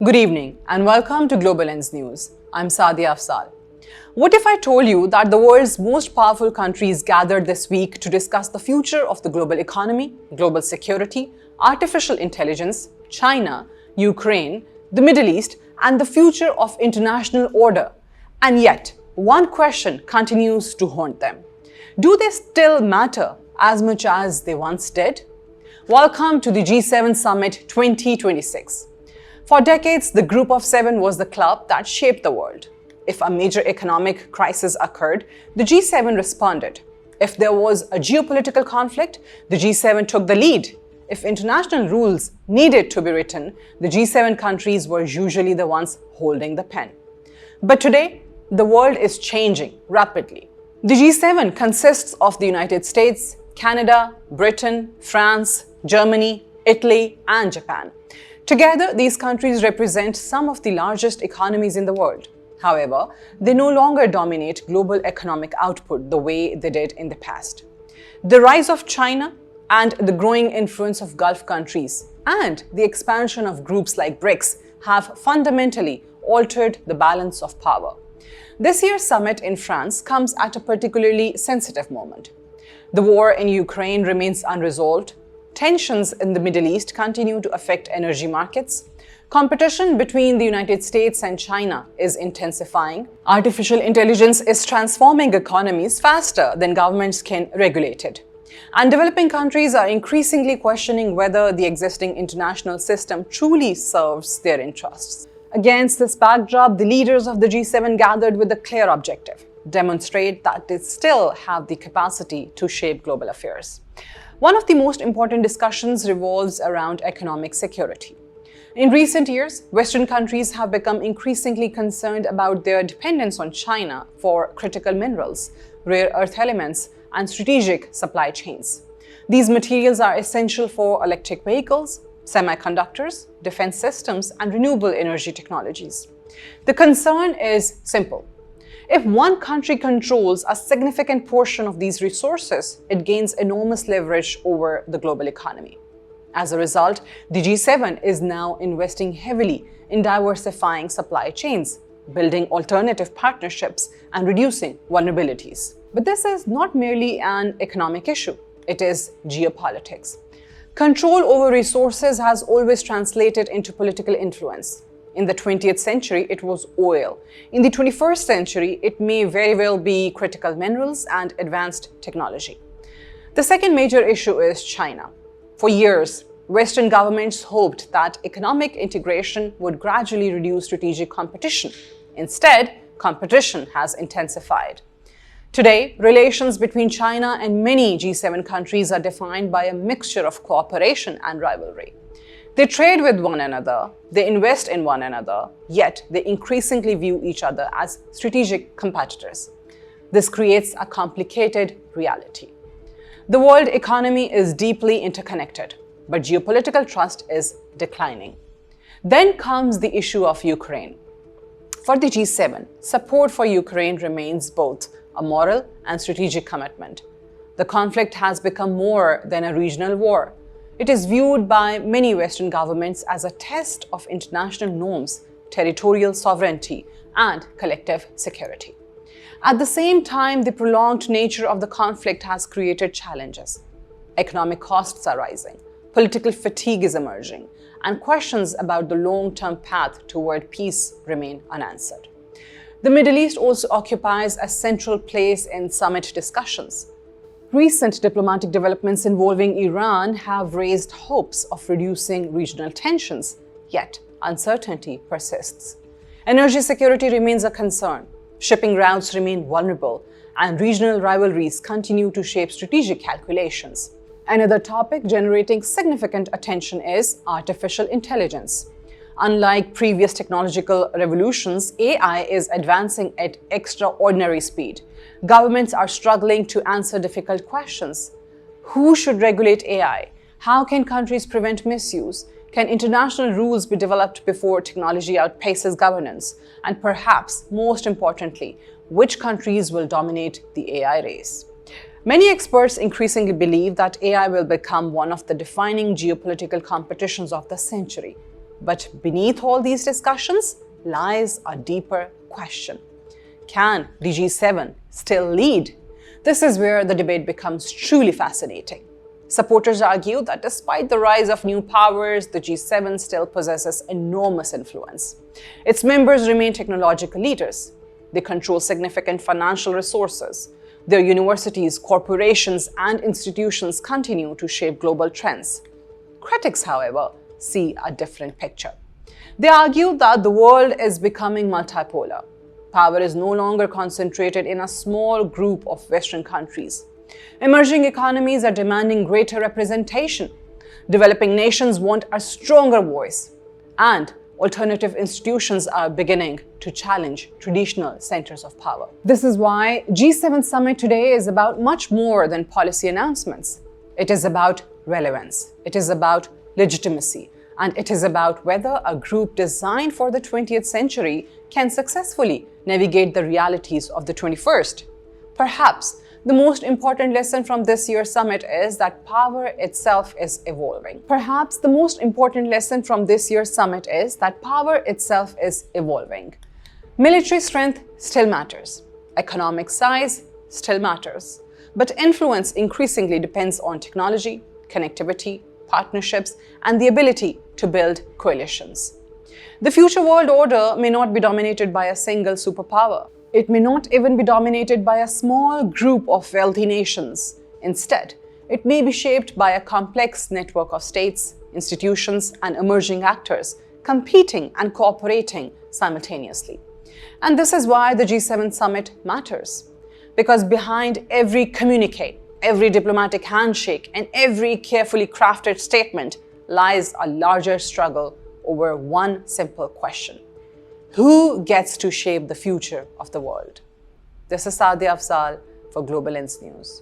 Good evening and welcome to Global Lens News. I'm Sadia Afzal. What if I told you that the world's most powerful countries gathered this week to discuss the future of the global economy, global security, artificial intelligence, China, Ukraine, the Middle East, and the future of international order? And yet, one question continues to haunt them. Do they still matter as much as they once did? Welcome to the G7 Summit 2026. For decades, the Group of Seven was the club that shaped the world. If a major economic crisis occurred, the G7 responded. If there was a geopolitical conflict, the G7 took the lead. If international rules needed to be written, the G7 countries were usually the ones holding the pen. But today, the world is changing rapidly. The G7 consists of the United States, Canada, Britain, France, Germany, Italy, and Japan. Together, these countries represent some of the largest economies in the world. However, they no longer dominate global economic output the way they did in the past. The rise of China and the growing influence of Gulf countries and the expansion of groups like BRICS have fundamentally altered the balance of power. This year's summit in France comes at a particularly sensitive moment. The war in Ukraine remains unresolved. Tensions in the Middle East continue to affect energy markets. Competition between the United States and China is intensifying. Artificial intelligence is transforming economies faster than governments can regulate it. And developing countries are increasingly questioning whether the existing international system truly serves their interests. Against this backdrop, the leaders of the G7 gathered with a clear objective: demonstrate that they still have the capacity to shape global affairs. One of the most important discussions revolves around economic security. In recent years, Western countries have become increasingly concerned about their dependence on China for critical minerals, rare earth elements, and strategic supply chains. These materials are essential for electric vehicles, semiconductors, defense systems, and renewable energy technologies. The concern is simple. If one country controls a significant portion of these resources, it gains enormous leverage over the global economy. As a result, the G7 is now investing heavily in diversifying supply chains, building alternative partnerships, and reducing vulnerabilities. But this is not merely an economic issue, it is geopolitics. Control over resources has always translated into political influence. In the 20th century, it was oil. In the 21st century, it may very well be critical minerals and advanced technology. The second major issue is China. For years, Western governments hoped that economic integration would gradually reduce strategic competition. Instead, competition has intensified. Today, relations between China and many G7 countries are defined by a mixture of cooperation and rivalry. They trade with one another, they invest in one another, yet they increasingly view each other as strategic competitors. This creates a complicated reality. The world economy is deeply interconnected, but geopolitical trust is declining. Then comes the issue of Ukraine. For the G7, support for Ukraine remains both a moral and strategic commitment. The conflict has become more than a regional war. It is viewed by many Western governments as a test of international norms, territorial sovereignty, and collective security. At the same time, the prolonged nature of the conflict has created challenges. Economic costs are rising, political fatigue is emerging, and questions about the long-term path toward peace remain unanswered. The Middle East also occupies a central place in summit discussions. Recent diplomatic developments involving Iran have raised hopes of reducing regional tensions, yet uncertainty persists. Energy security remains a concern, shipping routes remain vulnerable, and regional rivalries continue to shape strategic calculations. Another topic generating significant attention is artificial intelligence. Unlike previous technological revolutions, AI is advancing at extraordinary speed. Governments are struggling to answer difficult questions. Who should regulate AI? How can countries prevent misuse? Can international rules be developed before technology outpaces governance? And perhaps, most importantly, which countries will dominate the AI race? Many experts increasingly believe that AI will become one of the defining geopolitical competitions of the century. But beneath all these discussions lies a deeper question. Can the G7 still lead? This is where the debate becomes truly fascinating. Supporters argue that despite the rise of new powers, the G7 still possesses enormous influence. Its members remain technological leaders. They control significant financial resources. Their universities, corporations, and institutions continue to shape global trends. Critics, however, see a different picture. They argue that the world is becoming multipolar. Power is no longer concentrated in a small group of Western countries. Emerging economies are demanding greater representation. Developing nations want a stronger voice. And alternative institutions are beginning to challenge traditional centers of power. This is why G7 Summit today is about much more than policy announcements. It is about relevance. It is about legitimacy. And it is about whether a group designed for the 20th century can successfully navigate the realities of the 21st. Perhaps the most important lesson from this year's summit is that power itself is evolving. Perhaps the most important lesson from this year's summit is that power itself is evolving. Military strength still matters. Economic size still matters. But influence increasingly depends on technology, connectivity, partnerships, and the ability to build coalitions. The future world order may not be dominated by a single superpower. It may not even be dominated by a small group of wealthy nations. Instead, it may be shaped by a complex network of states, institutions, and emerging actors competing and cooperating simultaneously. And this is why the G7 summit matters. Because behind every communique, every diplomatic handshake, and every carefully crafted statement lies a larger struggle over one simple question. Who gets to shape the future of the world? This is Sadia Afzal for Global Lens News.